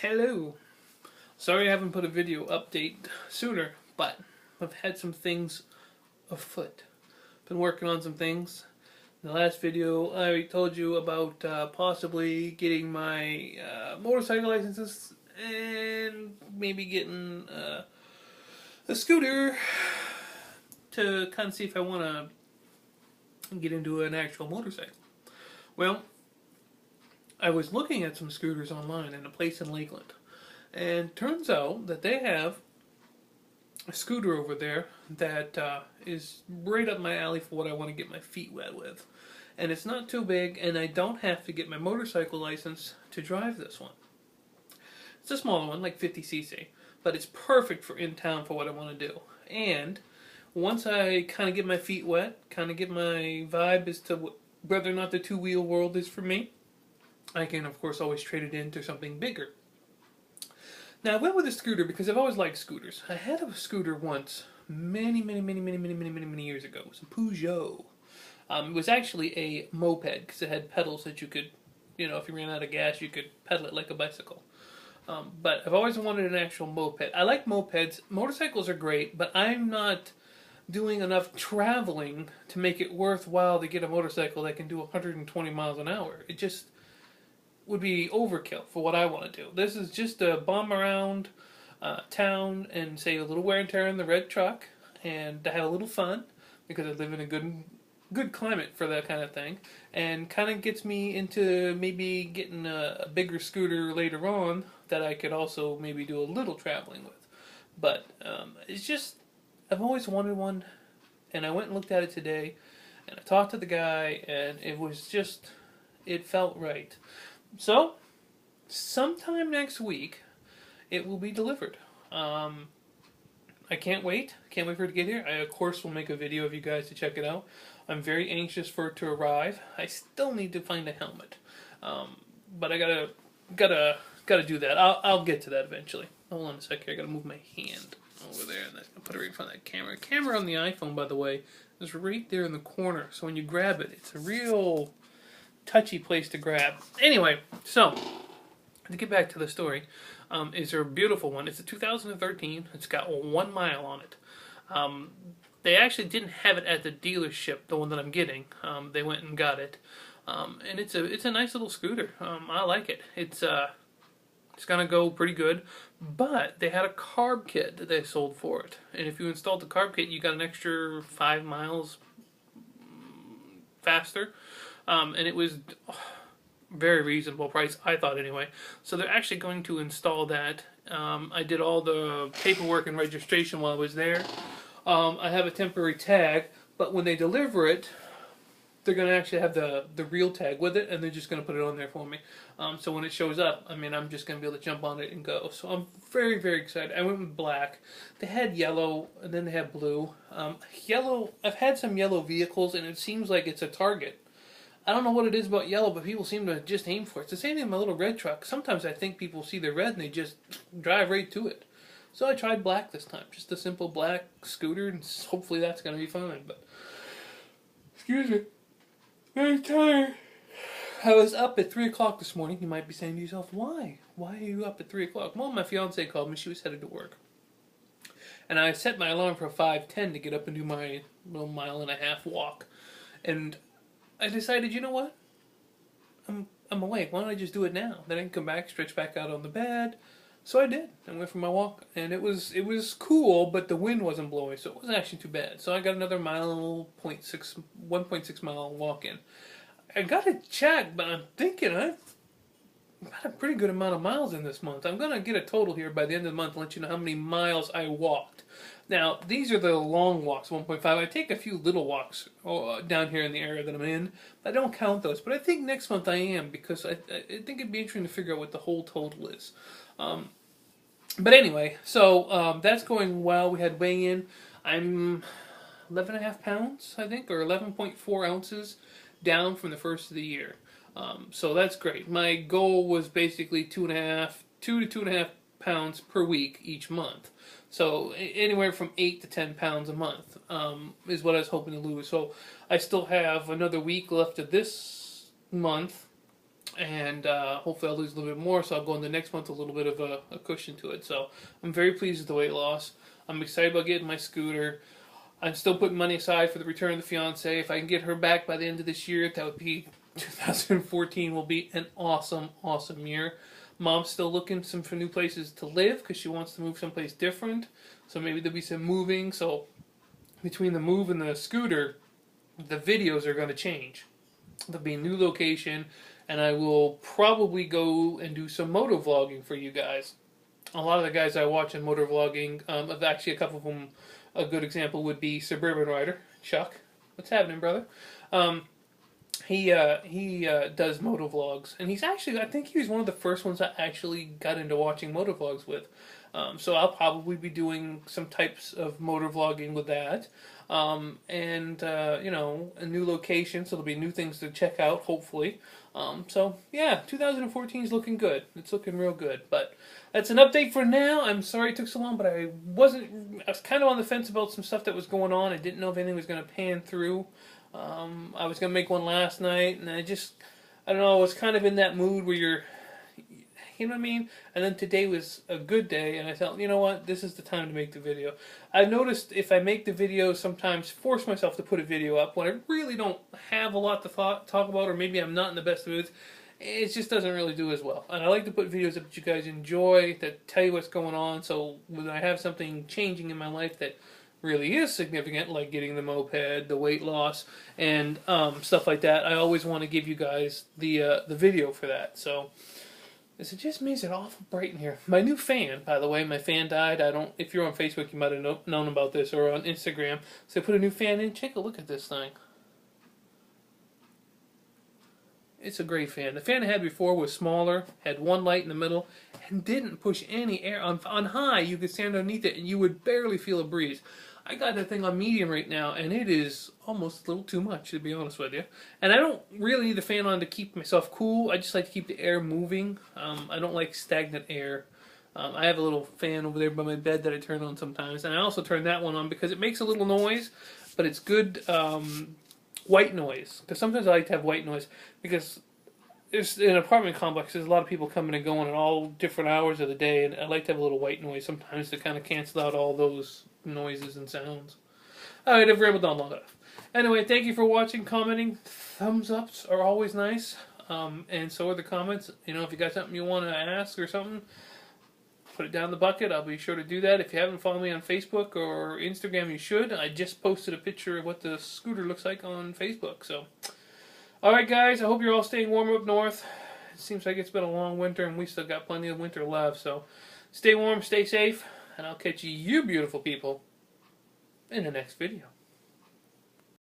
Hello. Sorry I haven't put a video update sooner, but I've had some things afoot. Been working on some things. In the last video, I told you about possibly getting my motorcycle licenses and maybe getting a scooter to kind of see if I want to get into an actual motorcycle. Well, I was looking at some scooters online in a place in Lakeland, and turns out that they have a scooter over there that is right up my alley for what I want to get my feet wet with. And it's not too big, and I don't have to get my motorcycle license to drive this one. It's a smaller one, like 50cc, but it's perfect for in town for what I want to do. And once I kind of get my feet wet, kind of get my vibe as to whether or not the two-wheel world is for me, I can, of course, always trade it into something bigger. Now, I went with a scooter because I've always liked scooters. I had a scooter once, many years ago. It was a Peugeot. It was actually a moped because it had pedals that you could, if you ran out of gas, you could pedal it like a bicycle. But I've always wanted an actual moped. I like mopeds. Motorcycles are great, but I'm not doing enough traveling to make it worthwhile to get a motorcycle that can do 120 miles an hour. It just would be overkill for what I want to do. This is just a bum around town and save a little wear and tear in the red truck and to have a little fun because I live in a good climate for that kind of thing, and kind of gets me into maybe getting a bigger scooter later on that I could also maybe do a little traveling with. But it's just, I've always wanted one, and I went and looked at it today, and I talked to the guy, and it was just, it felt right. So, sometime next week, it will be delivered. I can't wait. Can't wait for it to get here. I, of course, will make a video of you guys to check it out. I'm very anxious for it to arrive. I still need to find a helmet. But I gotta do that. I'll get to that eventually. Hold on a sec here. I gotta move my hand over there, and I'll put it right in front of that camera. The camera on the iPhone, by the way, is right there in the corner. So when you grab it, it's a real touchy place to grab. Anyway, so to get back to the story, is a beautiful one. It's a 2013. It's got 1 mile on it. They actually didn't have it at the dealership, the one that I'm getting. They went and got it, and it's a nice little scooter. I like it. It's gonna go pretty good. But they had a carb kit that they sold for it, and if you installed the carb kit, you got an extra 5 miles faster. And it was very reasonable price, I thought anyway. So they're actually going to install that. I did all the paperwork and registration while I was there. I have a temporary tag, but when they deliver it, they're going to actually have the real tag with it, and they're just going to put it on there for me. So when it shows up, I'm just going to be able to jump on it and go. So I'm very, very excited. I went with black. They had yellow, and then they had blue. Yellow, I've had some yellow vehicles, and it seems like it's a target. I don't know what it is about yellow, but people seem to just aim for it. It's the same thing with my little red truck. Sometimes I think people see the red and they just drive right to it. So I tried black this time. Just a simple black scooter, and hopefully that's going to be fine. But, excuse me, very tired. I was up at 3 o'clock this morning. You might be saying to yourself, why? Why are you up at 3 o'clock? Well, my fiance called me. She was headed to work. And I set my alarm for 5:10 to get up and do my little 1.5 mile walk. And I decided, you know what? I'm awake. Why don't I just do it now? Then I can come back, stretch back out on the bed. So I did. I went for my walk, and it was cool, but the wind wasn't blowing, so it wasn't actually too bad. So I got another 1.6 mile walk in. I got to check, but I'm thinking I've got a pretty good amount of miles in this month. I'm gonna get a total here by the end of the month and let you know how many miles I walked. Now, these are the long walks, 1.5. I take a few little walks down here in the area that I'm in. I don't count those, but I think next month I am, because I think it'd be interesting to figure out what the whole total is. But anyway, so that's going well. We had weigh-in. I'm 11.5 pounds, I think, or 11.4 ounces down from the first of the year. So that's great. My goal was basically 2 to 2.5 pounds per week each month. So anywhere from 8 to 10 pounds a month is what I was hoping to lose. So I still have another week left of this month, and hopefully I'll lose a little bit more, so I'll go in the next month with a little bit of a cushion to it. So I'm very pleased with the weight loss. I'm excited about getting my scooter. I'm still putting money aside for the return of the fiance. If I can get her back by the end of this year, that would be 2014 will be an awesome, awesome year. Mom's still looking for new places to live because she wants to move someplace different. So maybe there'll be some moving. So between the move and the scooter, the videos are going to change. There'll be a new location, and I will probably go and do some moto vlogging for you guys. A lot of the guys I watch in motor vlogging, actually a couple of them, a good example would be Suburban Rider, Chuck. What's happening, brother? He does moto vlogs, and he's actually, I think he was one of the first ones I actually got into watching moto vlogs with. So I'll probably be doing some types of motor vlogging with that. You know, a new location, so there'll be new things to check out, hopefully. So yeah, 2014 is looking good. It's looking real good. But that's an update for now. I'm sorry it took so long, but I was kind of on the fence about some stuff that was going on. I didn't know if anything was going to pan through. I was going to make one last night, and I don't know, I was kind of in that mood where you know what I mean? And then today was a good day, and I thought, you know what, this is the time to make the video. I've noticed if I make the video, sometimes force myself to put a video up when I really don't have a lot to talk about, or maybe I'm not in the best moods, it just doesn't really do as well. And I like to put videos up that you guys enjoy, that tell you what's going on, so when I have something changing in my life that really is significant, like getting the moped, the weight loss, and stuff like that, I always want to give you guys the video for that. So is it just me? Is it awful bright in here? My new fan, by the way, my fan died. If you're on Facebook, you might have known about this, or on Instagram. So I put a new fan in. Take a look at this thing. It's a great fan. The fan I had before was smaller, had one light in the middle, and didn't push any air. On high, you could stand underneath it, and you would barely feel a breeze. I got that thing on medium right now, and it is almost a little too much, to be honest with you. And I don't really need the fan on to keep myself cool. I just like to keep the air moving. I don't like stagnant air. I have a little fan over there by my bed that I turn on sometimes. And I also turn that one on because it makes a little noise, but it's good white noise. Because sometimes I like to have white noise because there's an apartment complex. There's a lot of people coming and going at all different hours of the day, and I like to have a little white noise sometimes to kind of cancel out all those noises and sounds. Alright, I've rambled on long enough. Anyway, thank you for watching, commenting. Thumbs ups are always nice, and so are the comments. You know, if you got something you want to ask or something, put it down the bucket. I'll be sure to do that. If you haven't followed me on Facebook or Instagram, you should. I just posted a picture of what the scooter looks like on Facebook. So, alright guys, I hope you're all staying warm up north. It seems like it's been a long winter, and we still got plenty of winter left. So, stay warm, stay safe, and I'll catch you beautiful people in the next video.